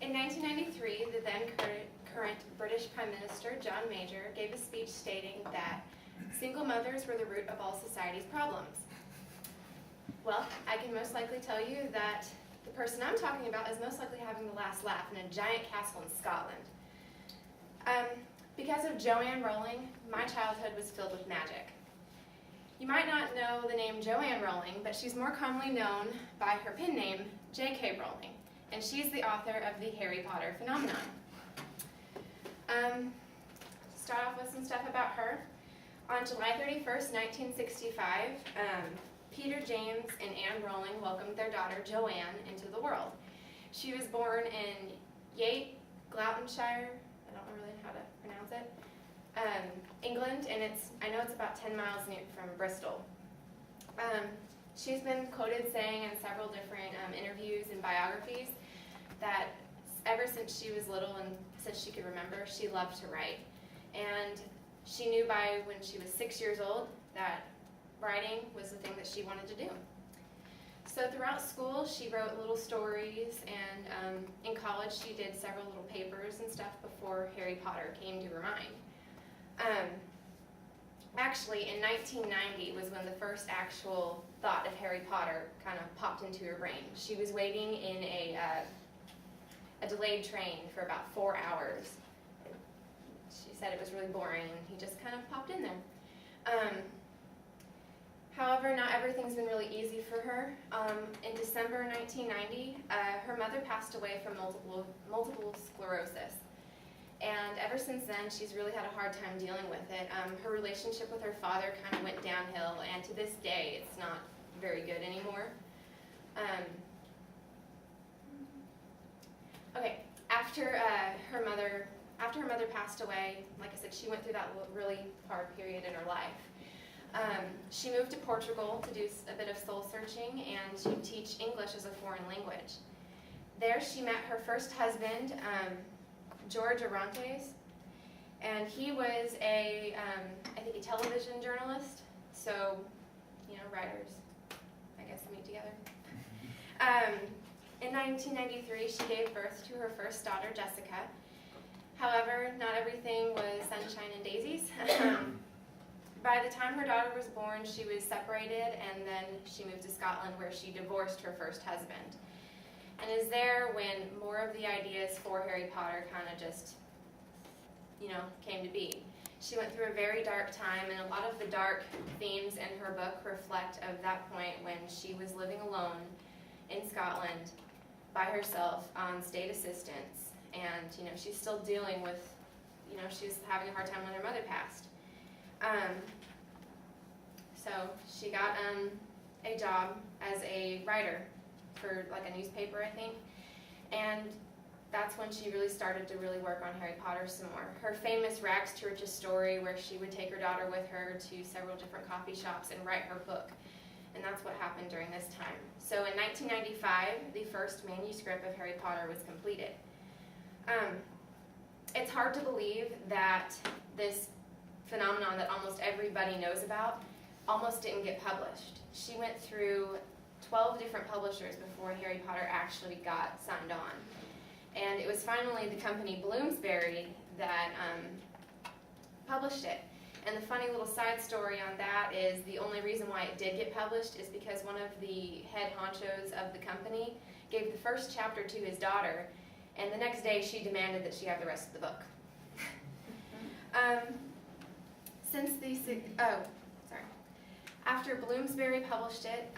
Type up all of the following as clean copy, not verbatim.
In 1993, the then current British Prime Minister, John Major, gave a speech stating that single mothers were the root of all society's problems. Well, I can most likely tell you that the person I'm talking about is most likely having the last laugh in a giant castle in Scotland. Because of Joanne Rowling, my childhood was filled with magic. You might not know the name Joanne Rowling, but she's more commonly known by her pen name, J.K. Rowling, and she's the author of the Harry Potter phenomenon. To start off with some stuff about her, on July 31st, 1965, Peter James and Anne Rowling welcomed their daughter Joanne into the world. She was born in Yate, Gloucestershire, I don't really know how to pronounce it, England, and I know it's about 10 miles from Bristol. She's been quoted saying in several different interviews and biographies that ever since she was little and since she could remember, she loved to write. And she knew by when she was 6 years old that writing was the thing that she wanted to do. So throughout school, she wrote little stories, and in college, she did several little papers and stuff before Harry Potter came to her mind. Actually, in 1990 was when the first actual thought of Harry Potter kind of popped into her brain. She was waiting in a delayed train for about 4 hours. She said it was really boring, and he just kind of popped in there. However, not everything's been really easy for her. In December 1990, her mother passed away from multiple sclerosis. And ever since then, she's really had a hard time dealing with it. Her relationship with her father kind of went downhill, and to this day, it's not very good anymore. Okay, after her mother passed away, like I said, she went through that really hard period in her life. She moved to Portugal to do a bit of soul searching and to teach English as a foreign language. There she met her first husband, George Orontes, and he was I think a television journalist, so, writers, I guess, meet together. In 1993, she gave birth to her first daughter, Jessica. However, not everything was sunshine and daisies. By the time her daughter was born, she was separated, and then she moved to Scotland, where she divorced her first husband. And is there when more of the ideas for Harry Potter kind of just, came to be. She went through a very dark time, and a lot of the dark themes in her book reflect of that point when she was living alone in Scotland by herself on state assistance. And, she's still dealing with, she was having a hard time when her mother passed. So she got a job as a writer for like a newspaper, I think, and that's when she really started to really work on Harry Potter some more. Her famous rags to riches story, where she would take her daughter with her to several different coffee shops and write her book, and that's what happened during this time. So in 1995, the first manuscript of Harry Potter was completed. It's hard to believe that this phenomenon that almost everybody knows about almost didn't get published. She went through 12 different publishers before Harry Potter actually got signed on. And it was finally the company Bloomsbury that published it. And the funny little side story on that is the only reason why it did get published is because one of the head honchos of the company gave the first chapter to his daughter, and the next day she demanded that she have the rest of the book. After Bloomsbury published it,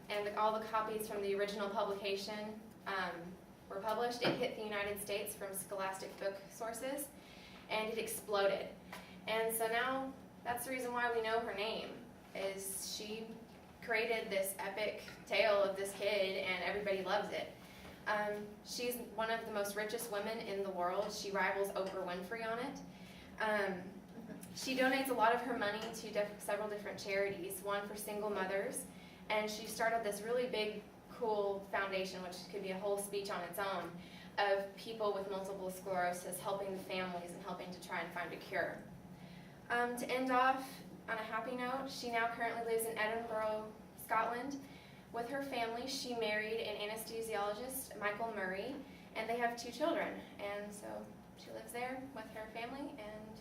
and all the copies from the original publication were published, it hit the United States from Scholastic Book Sources, and it exploded. And so now, that's the reason why we know her name, is she created this epic tale of this kid, and everybody loves it. She's one of the most richest women in the world. She rivals Oprah Winfrey on it. She donates a lot of her money to several different charities, one for single mothers, and she started this really big, cool foundation, which could be a whole speech on its own, of people with multiple sclerosis, helping the families and helping to try and find a cure. To end off on a happy note, she now currently lives in Edinburgh, Scotland. With her family, she married an anesthesiologist, Michael Murray, and they have 2 children, and so she lives there with her family, and